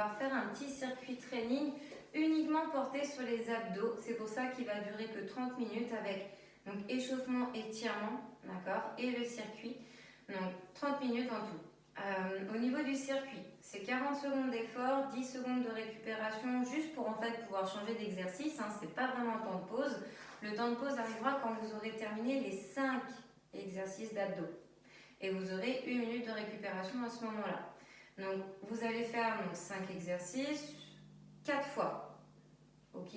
pouvoir faire un petit circuit training uniquement porté sur les abdos. C'est pour ça qu'il va durer que 30 minutes avec donc échauffement, étirement, d'accord, et le circuit. Donc 30 minutes en tout. Au niveau du circuit, c'est 40 secondes d'effort, 10 secondes de récupération, juste pour en fait pouvoir changer d'exercice. Hein, c'est pas vraiment un temps de pause. Le temps de pause arrivera quand vous aurez terminé les 5 exercices d'abdos. Et vous aurez 1 minute de récupération à ce moment-là. Donc vous allez faire donc, 5 exercices, 4 fois. Ok?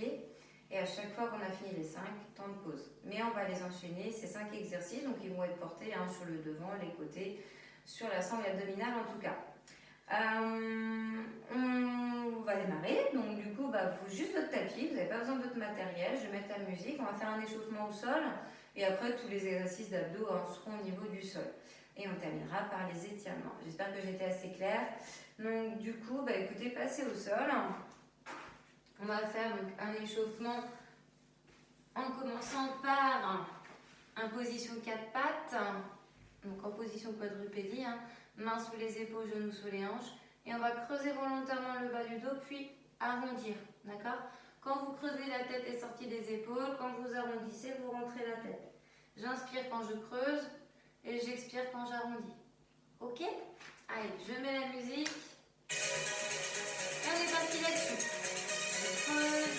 Et à chaque fois qu'on a fini les 5, temps de pause. Mais on va les enchaîner, ces 5 exercices, donc ils vont être portés hein, sur le devant, les côtés, sur la sangle abdominale en tout cas. On va démarrer, donc du coup, il faut juste votre tapis, vous n'avez pas besoin de votre matériel, je vais mettre la musique, on va faire un échauffement au sol, et après tous les exercices d'abdos seront au niveau du sol. Et on terminera par les étirements. J'espère que j'étais assez claire. Donc du coup, écoutez, passez au sol. On va faire donc, un échauffement en commençant par une position 4 pattes, donc en position quadrupédie, hein, mains sous les épaules, genoux sous les hanches, et on va creuser volontairement le bas du dos, puis arrondir, d'accord? Quand vous creusez, la tête est sortie des épaules, quand vous arrondissez, vous rentrez la tête. J'inspire quand je creuse, et j'expire quand j'arrondis. Ok? Allez, je mets la musique, et on est parti là-dessus. Je creuse,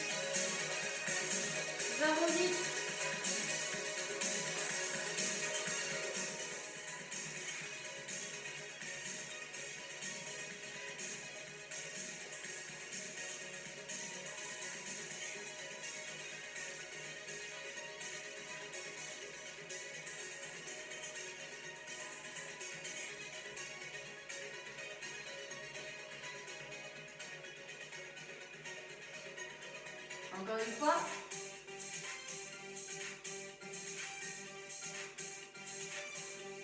j'arrondis. Encore une fois.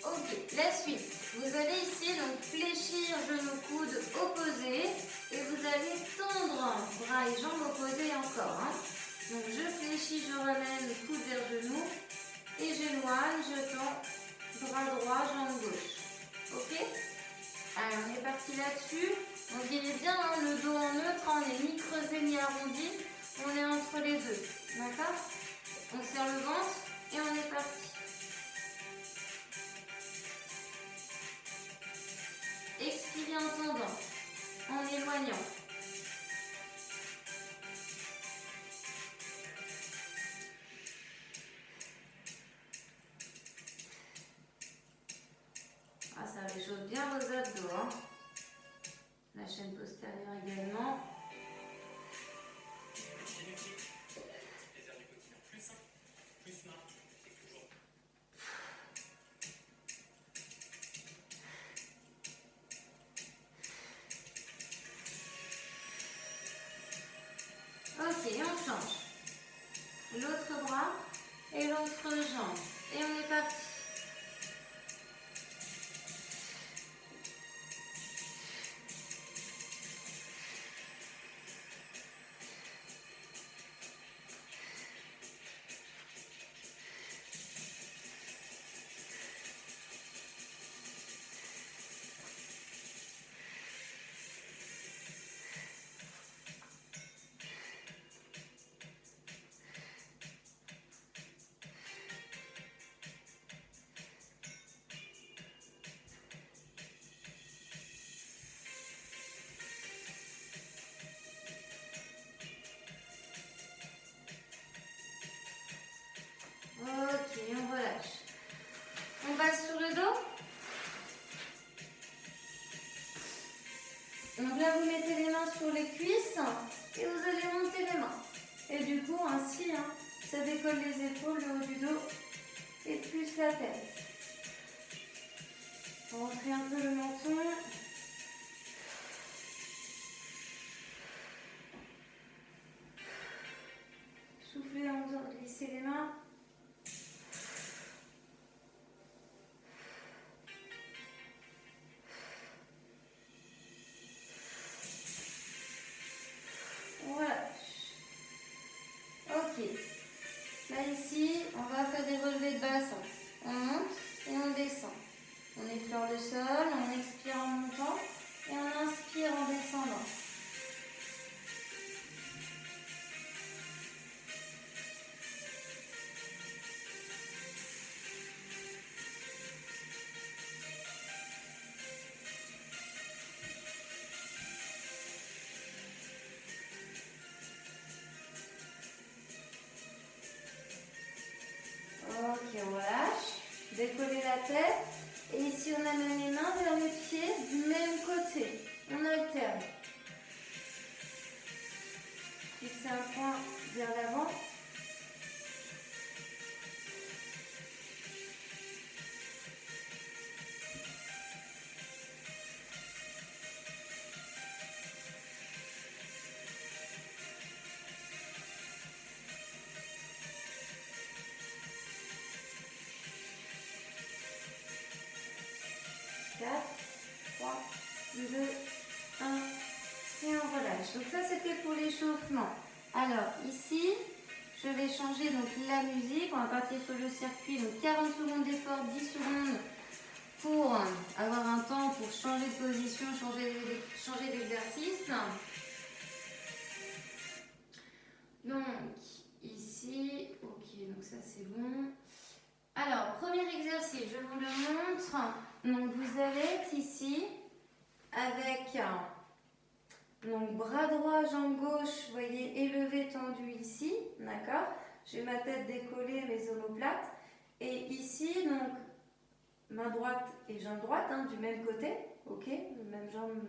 Ok, la suite. Vous allez ici donc fléchir genoux coudes opposés et vous allez tendre bras et jambes opposés encore. Hein. Donc je fléchis, je ramène coude vers genou et j'éloigne, je tends bras droit, jambe gauche. Ok? Allez, on est parti là-dessus. Donc il est bien hein, le dos en neutre, on n'est ni creusé ni arrondi. On est entre les deux, d'accord? On serre le ventre et on est parti. Expirez en tendant, en éloignant. Ah, ça réchauffe bien vos abdos, hein? La chaîne postérieure également. Ok, on change. L'autre bras et l'autre jambe. Et on est parti. Ok, on relâche. On passe sur le dos. Donc là, vous mettez les mains sur les cuisses et vous allez monter les mains. Et du coup, ainsi, hein, ça décolle les épaules, le haut du dos et plus la tête. Rentrez un peu le menton. Soufflez en faisant glisser les mains. Voilà. Ok. Là ici, on va faire des relevés de bassin. On monte et on descend. On effleure le sol, on expire en montant et on inspire en descendant. Décoller la tête. Et ici, on amène les mains vers les pieds du même côté. On alterne. Fixer un point vers l'avant. 4, 3, 2, 1, et on relâche. Donc ça c'était pour l'échauffement. Alors ici, je vais changer donc la musique. On va partir sur le circuit. Donc 40 secondes d'effort, 10 secondes pour avoir un temps pour changer de position, changer d'exercice. Donc ici, ok, donc ça c'est bon. Alors, premier exercice, je vous le montre. Donc vous allez être ici avec donc, bras droit, jambe gauche, vous voyez, élevé, tendu ici, d'accord. J'ai ma tête décollée, mes omoplates. Et ici, donc, main droite et jambe droite, hein, du même côté, ok, même jambe,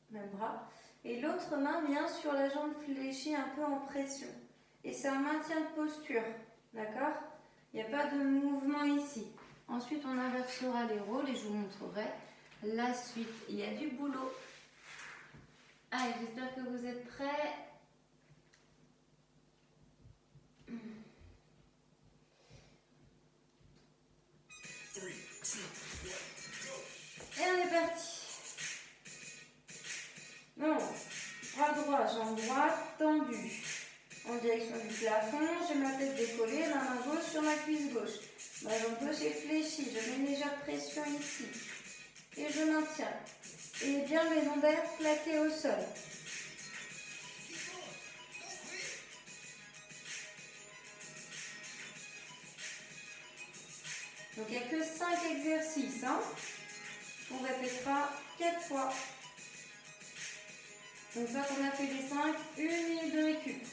même bras. Et l'autre main vient sur la jambe fléchie, un peu en pression. Et c'est un maintien de posture, d'accord. Il n'y a pas de mouvement ici. Ensuite, on inversera les rôles et je vous montrerai la suite. Il y a du boulot. Allez, j'espère que vous êtes prêts. Et on est parti. Donc, bras droit, jambe droite, tendue. En direction du plafond, j'ai ma tête décollée, ma main gauche sur ma cuisse gauche. Ma jambe gauche est fléchie, je mets une légère pression ici. Et je maintiens. Et bien mes lombaires plaqués au sol. Donc il n'y a que 5 exercices. Hein. On répétera 4 fois. Donc ça qu'on a fait les 5, 1 minute de récup.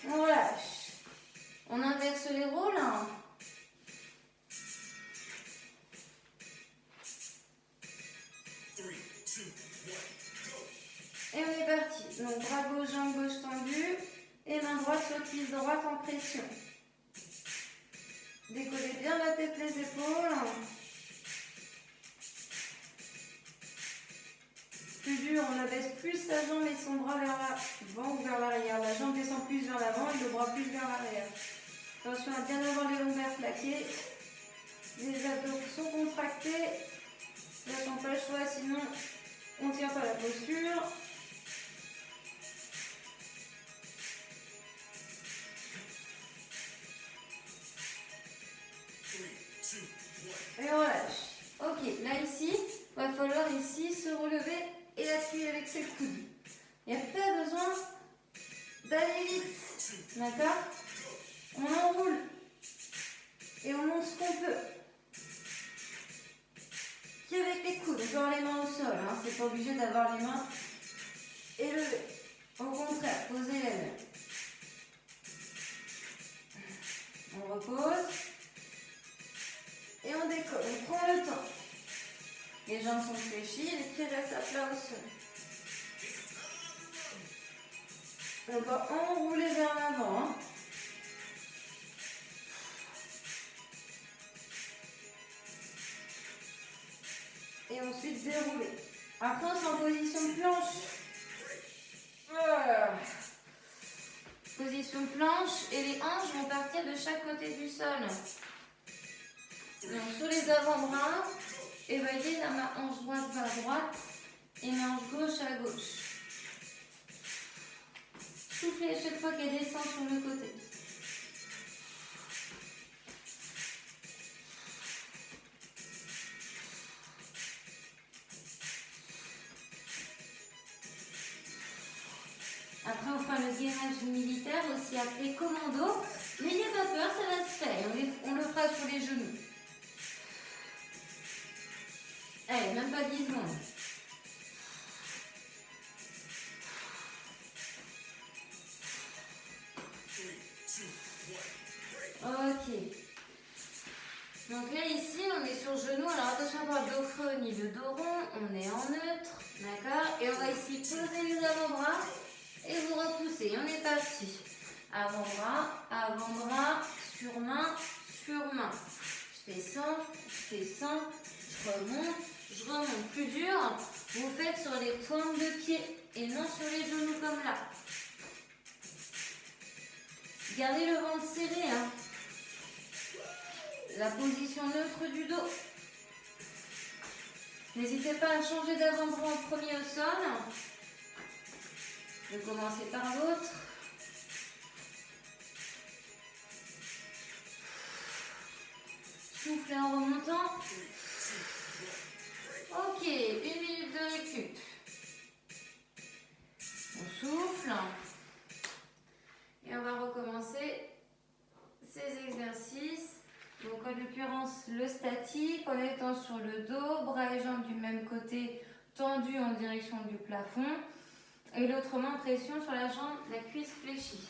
On relâche. On inverse les rôles. Hein. Et on est parti. Donc bras gauche, jambe gauche tendue. Et main droite sur cuisse droite en pression. Décollez bien la tête, les épaules. Plus dur, on abaisse plus sa jambe et son bras vers l'avant ou vers l'arrière. La jambe descend plus vers l'avant et le bras plus vers l'arrière. Attention à bien avoir les lombaires plaqués. Les abdos sont contractés. Là, on n'a pas le choix, sinon on ne tient pas la posture. Et on lâche. Ok, là ici, il va falloir ici se relever et appuyer avec ses coudes. Il n'y a pas besoin d'aller vite. D'accord? On enroule et on monte ce qu'on peut. Qu'avec les coudes, encore les mains au sol. Hein. C'est pas obligé d'avoir les mains élevées. Au contraire, posez les mains. On repose. Et on décolle, on prend le temps. Les jambes sont fléchies, les pieds restent à plat au sol. On va enrouler vers l'avant. Hein. Et ensuite dérouler. Après, on est en position planche. Position planche et les hanches vont partir de chaque côté du sol. Donc sur les avant-bras, évaluez ma hanche droite vers droite et ma hanche gauche à gauche. Soufflez à chaque fois qu'elle descend sur le côté. Après, on fera le gainage militaire, aussi appelé commando. N'ayez pas peur, ça va se faire. On le fera sur les genoux. Allez, même pas 10 secondes. Ok. Donc là, ici, on est sur genou. Alors attention à pas le dos creux ni le dos rond. On est en neutre. D'accord? Et on va ici poser les avant-bras et vous repousser. On est parti. Avant-bras, sur main, sur main. Je descends, je remonte. Plus dur, vous faites sur les pointes de pied et non sur les genoux comme là. Gardez le ventre serré, hein. La position neutre du dos. N'hésitez pas à changer d'avant-bras en premier au sol. Je vais commencer par l'autre. Soufflez en remontant. Ok, 1 minute de récup. On souffle. Et on va recommencer ces exercices. Donc en l'occurrence le statique en étant sur le dos, bras et jambes du même côté tendus en direction du plafond. Et l'autre main pression sur la jambe, la cuisse fléchie.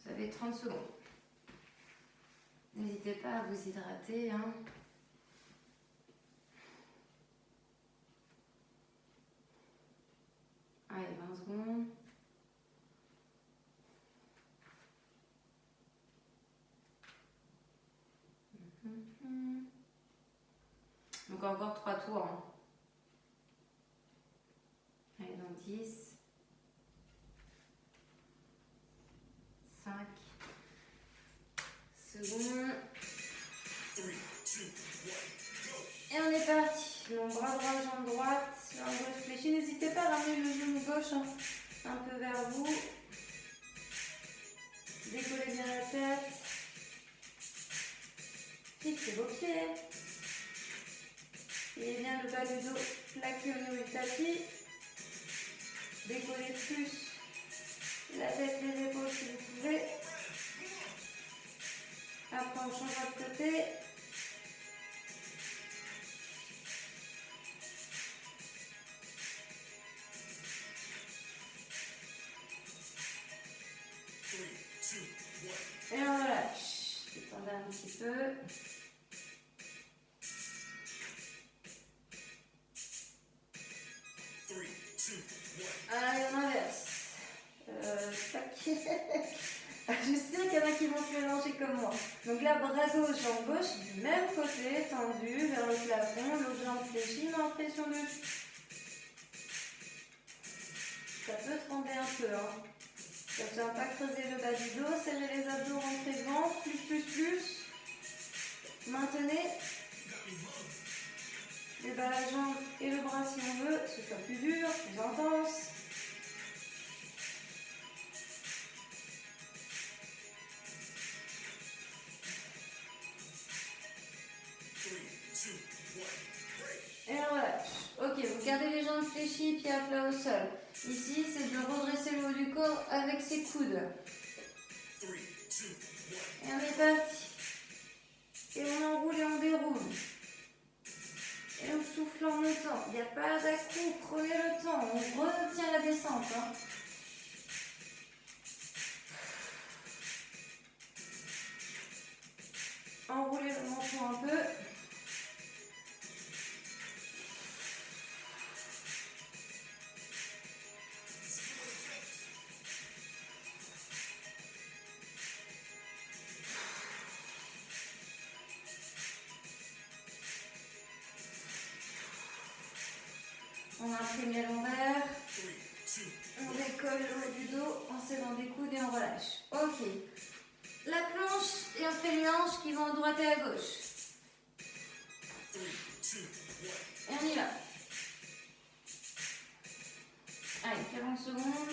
Vous avez 30 secondes. N'hésitez pas à vous hydrater, hein. Allez, 20 secondes. Donc encore 3 tours. Hein. Allez, donc 10. 5 secondes. Et on est parti. Donc bras droit, jambe droite, jambe gauche fléchie. N'hésitez pas à ramener le genou gauche un peu vers vous. Décollez bien la tête. Fixez vos pieds. Et bien le bas du dos plaqué au niveau du tapis. Décollez plus la tête, les épaules si vous pouvez. Après on changera de côté. Et on relâche. Détendez un petit peu. Allez, on inverse. Tac. Je sais qu'il y en a qui vont se mélanger comme moi. Donc là, bras gauche, jambe gauche, du même côté, tendu vers le plafond, l'autre jambe fléchie, mais en pression dessus. Ça peut trembler un peu, hein. Ça ne vient pas creuser le bas du dos, serrez les abdos, rentrez devant, plus. Maintenez. Les bas, la jambe et le bras si on veut, ce soit plus dur, plus intense. Et on relâche. Ok, vous gardez les jambes fléchies, pieds à plat au sol. Ici, c'est de redresser le haut du corps avec ses coudes. Et on est parti. Et on enroule et on déroule. Et on souffle en montant. Il n'y a pas d'à-coup, prenez le temps. On retient la descente. Hein. Enroulez le menton un peu. On imprime les lombaires. On décolle le haut du dos en serrant des coudes et on relâche. Ok. La planche et on fait les hanches qui vont à droite et à gauche. Et on y va. Allez, 40 secondes.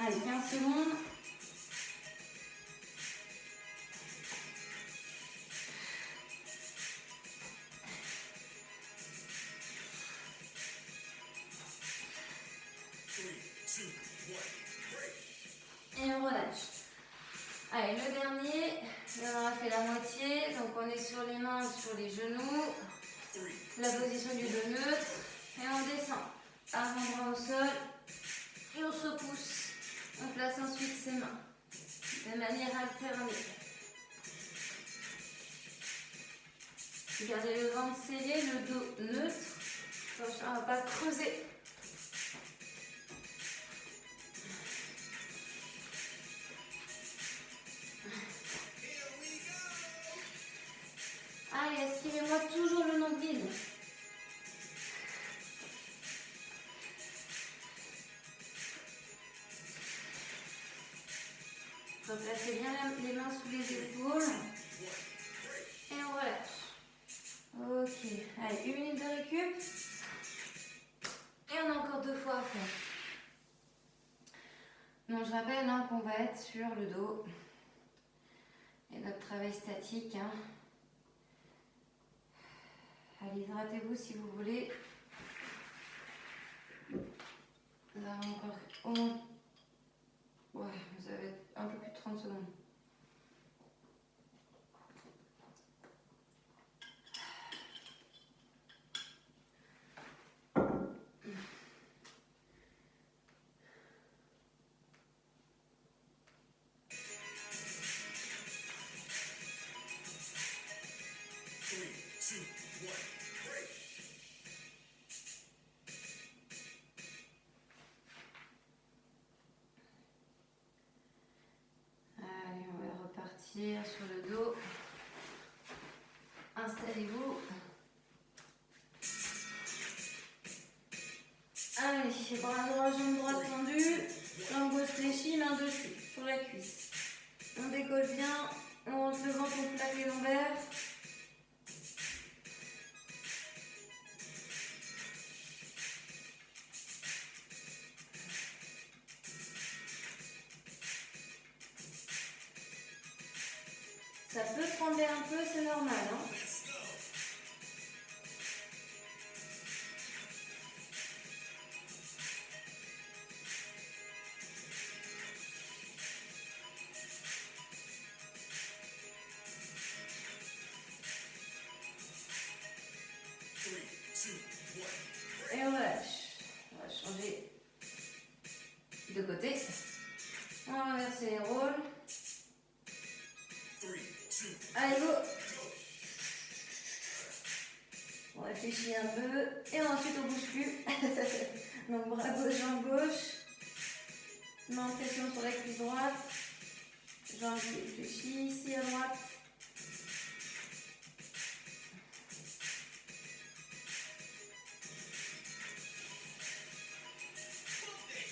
Allez, 15 secondes. sur les genoux. La position du dos neutre. Et on descend. Avant-bras au sol. Et on se pousse. On place ensuite ses mains. De manière alternée. Gardez le ventre serré, le dos neutre. Attention à ne pas creuser. Allez, esquivez-moi toujours le nombril. Replacez bien les mains sous les épaules. Et on relâche. Ok, allez, 1 minute de récup. Et on a encore 2 fois à faire. Donc je rappelle qu'on va être sur le dos. Et notre travail statique. Allez, hydratez-vous si vous voulez. Nous avons encore au moins... Ouais, vous avez un peu plus de 30 secondes. Allez, on va repartir sur le dos. Installez-vous. Allez, bras droit, jambe droite tendue. Jambe gauche fléchie, main dessus, sur la cuisse. On décolle bien. On rentre le ventre, on plaque les lombaires. Ça peut trembler un peu, c'est normal. Et on relâche. On va changer de côté. On va renverser les rôles. Allez, go. On réfléchit un peu. Et ensuite, on bouge plus. Donc, bras gauche, jambe gauche. Main en pression sur la cuisse droite. Jambe fléchie ici à droite.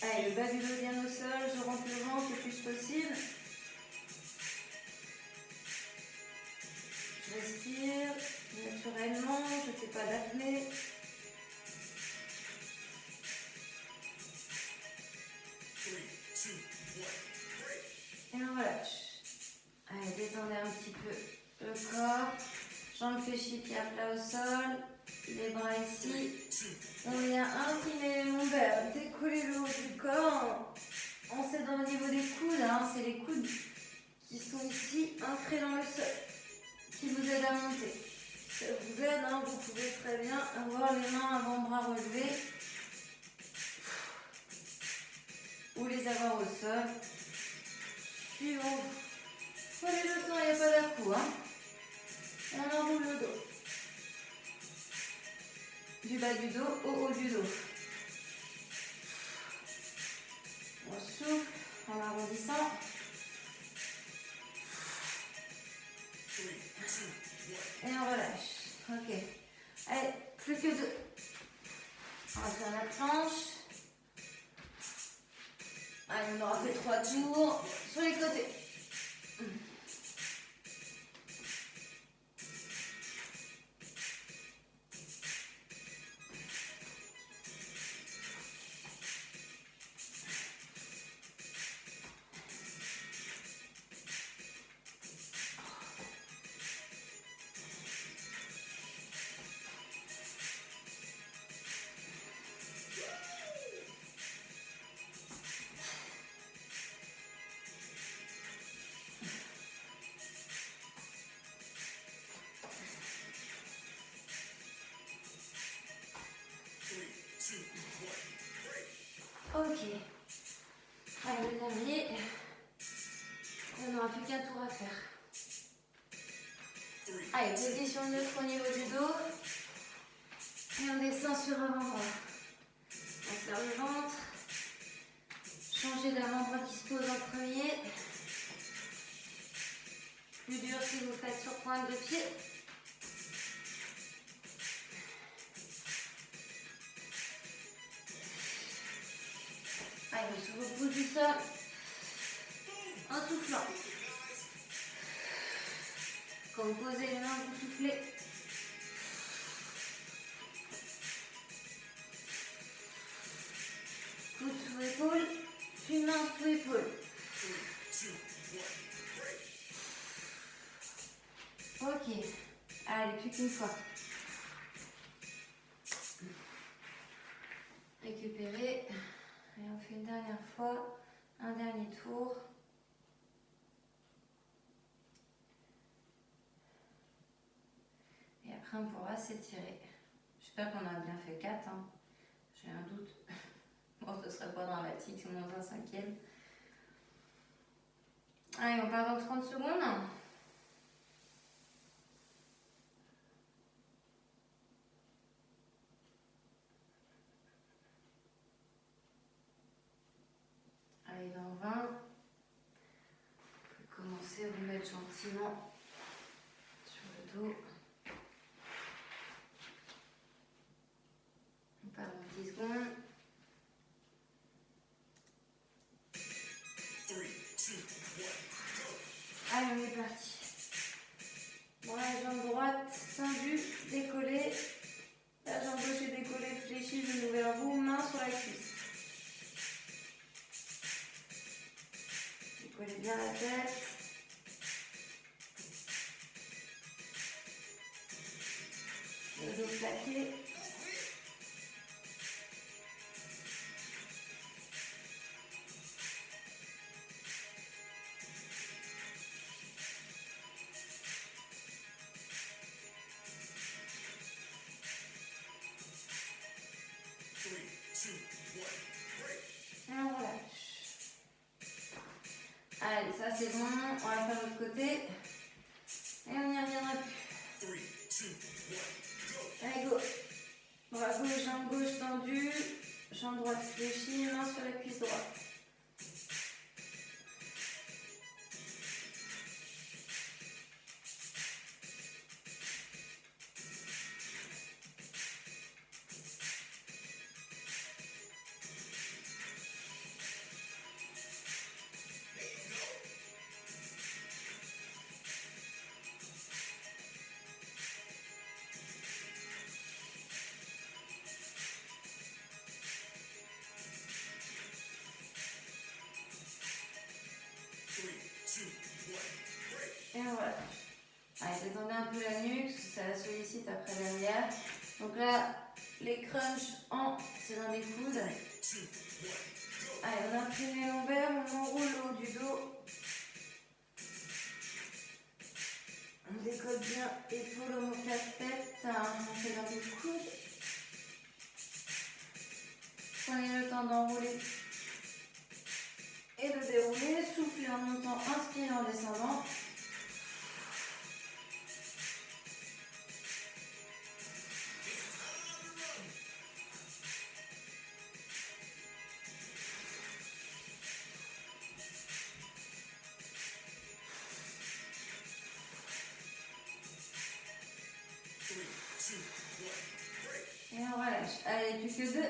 Allez, le bas du dos bien au sol. Je rentre le ventre le plus possible. Je respire naturellement, je ne fais pas d'apnée. Et on relâche. Allez, détendez un petit peu le corps. Jambes fléchies, pieds à plat au sol. Les bras ici. On vient incliner les lombaires, décoller le haut du corps. On s'aide au niveau des coudes, c'est les coudes qui sont ici, ancrés dans le sol, qui vous aident à monter. Ça vous aide, vous pouvez très bien avoir les mains avant-bras relevés ou les avoir au sol. Suivant. Prenez le temps, il n'y a pas d'à-coup. On enroule le dos. Du bas du dos au haut du dos. On souffle en arrondissant. Et on relâche. Ok. Allez, plus que 2. On va faire la planche. Allez, on aura fait 3 tours sur les côtés. Ok. Allez, le dernier. On n'aura plus qu'un tour à faire. Allez, position neutre au niveau du dos. Et on descend sur avant-bras. On serre le ventre. Changez d'avant-bras qui se pose en premier. Plus dur si vous faites sur pointe de pied. Allez, sur le bout du sol. En soufflant. Quand vous posez les mains, vous soufflez. Coude sous épaule, puis main sous épaule. Ok. Allez, plus qu'une fois. Récupérez. Et on fait une dernière fois. Un dernier tour. Et après, on pourra s'étirer. J'espère qu'on a bien fait 4. Hein. J'ai un doute. Bon, ce serait pas dramatique, c'est moins un cinquième. Allez, on part dans 30 secondes. Allez, dans 20. On peut commencer à vous mettre gentiment sur le dos. On part dans 10 secondes. Allez, on est parti. Bon, la jambe droite tendue, décollée. La jambe gauche est décollée, fléchie, genou vers vous, main sur la cuisse. Décollez bien la tête. Le dos plaqué. Et on relâche. Allez, ça c'est bon. On va faire l'autre côté. Et on n'y reviendra plus. Allez, go. Bras gauche, jambe gauche tendue. Jambe droite fléchie, main sur la cuisse droite. Et voilà. Allez, détendez un peu la nuque, ça la sollicite après derrière. Donc là, les crunchs en tirant des coudes. Allez, on incline les lombaires, on enroule le haut du dos. On décolle bien épaule, omoplate, tête. On fait dans les coudes. Prenez le temps d'enrouler et de dérouler. Soufflez en montant, inspirez en descendant. Et on relâche. Allez, plus que 2.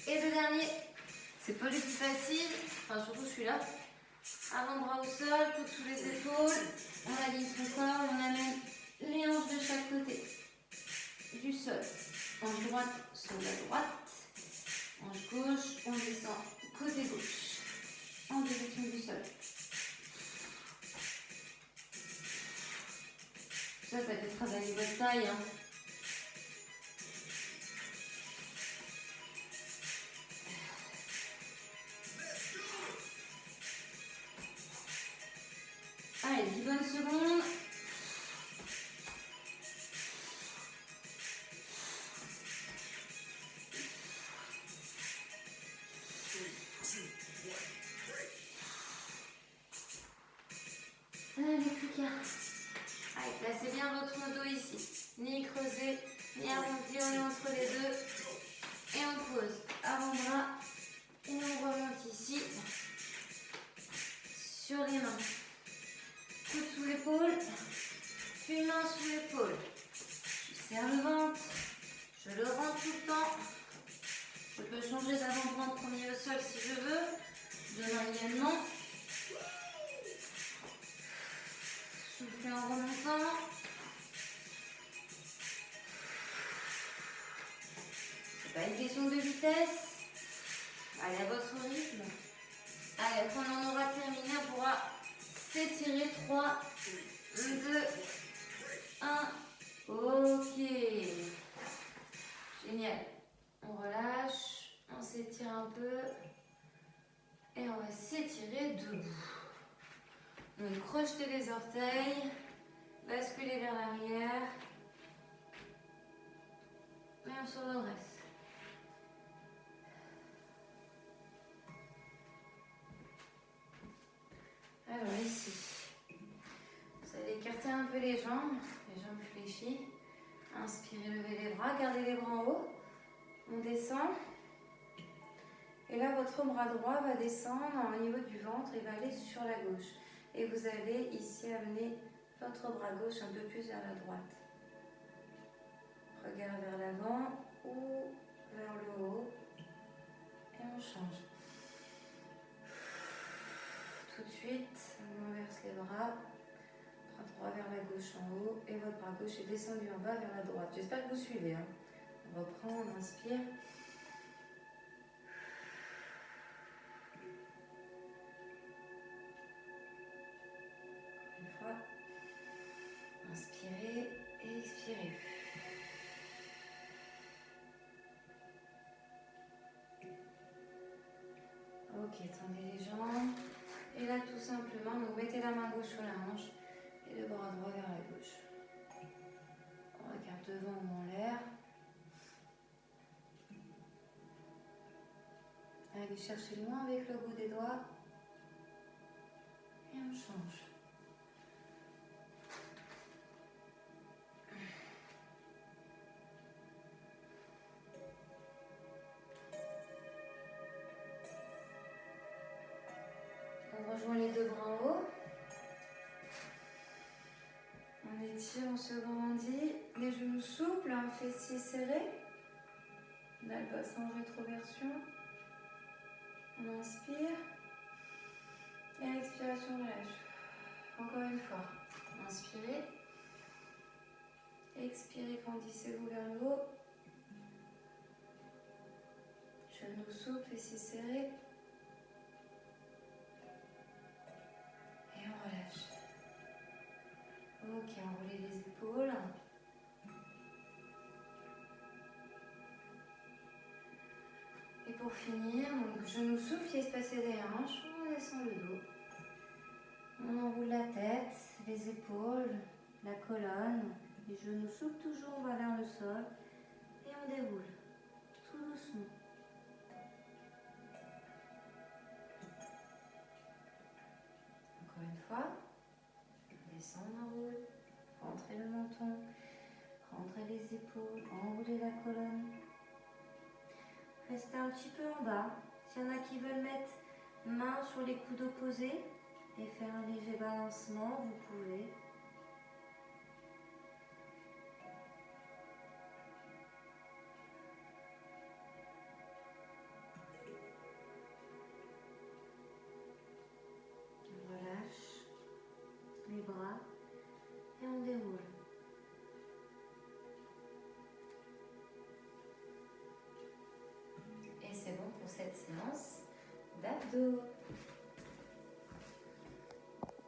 Et le dernier. C'est pas le plus facile. Enfin, surtout celui-là. Avant-bras au sol, coude sous les épaules. On aligne son corps. On amène les hanches de chaque côté du sol. Hanche droite sur la droite. Hanche gauche. On descend côté gauche. En direction du sol. Ça fait travailler votre taille. Hein. Allez, 10 bonnes secondes. bien votre dos ici. Ni creusé, ni arrondi, on est entre les deux. Et on pose avant-bras. Et on remonte ici. Sur les mains. Coude sous l'épaule. Puis main sous l'épaule. Je serre le ventre. Je le rends tout le temps. Je peux changer d'avant-bras en premier au sol si je veux. Demain également. Soufflez en remontant. C'est pas une question de vitesse. Allez à votre rythme. Allez, quand on aura terminé, on pourra s'étirer. 3, 2, 1. Ok. Génial. On relâche, on s'étire un peu et on va s'étirer debout. Donc crochetez les orteils, basculez vers l'arrière et on se redresse. Alors ici, vous allez écarter un peu les jambes fléchies. Inspirez, levez les bras, gardez les bras en haut. On descend. Et là, votre bras droit va descendre au niveau du ventre et va aller sur la gauche. Et vous allez ici amener votre bras gauche un peu plus vers la droite. Regard vers l'avant ou vers le haut. Et on change. Tout de suite, on inverse les bras. Bras droit vers la gauche en haut. Et votre bras gauche est descendu en bas vers la droite. J'espère que vous suivez. On reprend, on inspire. Inspirez et expirez. Ok, tendez les jambes. Et là, tout simplement, vous mettez la main gauche sur la hanche et le bras droit vers la gauche. On regarde devant ou en l'air. Allez chercher loin avec le bout des doigts. Et on change. On rejoint les deux bras en haut. On étire, on se grandit. Les genoux souples, fessiers serrés. Là, le bassin en rétroversion. On inspire. Et à l'expiration, on relâche. Encore une fois. Inspirez. Expirez, grandissez-vous vers le haut. Genoux souples, fessiers serrés. Et on relâche. Ok, enroulez les épaules. Et pour finir, donc genoux souples, pieds espacés des hanches, on descend le dos. On enroule la tête, les épaules, la colonne, les genoux souples, toujours on va vers le sol. Et on déroule, tout doucement. Encore une fois, on descend, on enroule, rentrez le menton, rentrez les épaules, enroulez la colonne. Restez un petit peu en bas. S'il y en a qui veulent mettre main sur les coudes opposés et faire un léger balancement, vous pouvez. On relâche les bras et on déroule. Et c'est bon pour cette séance d'abdos.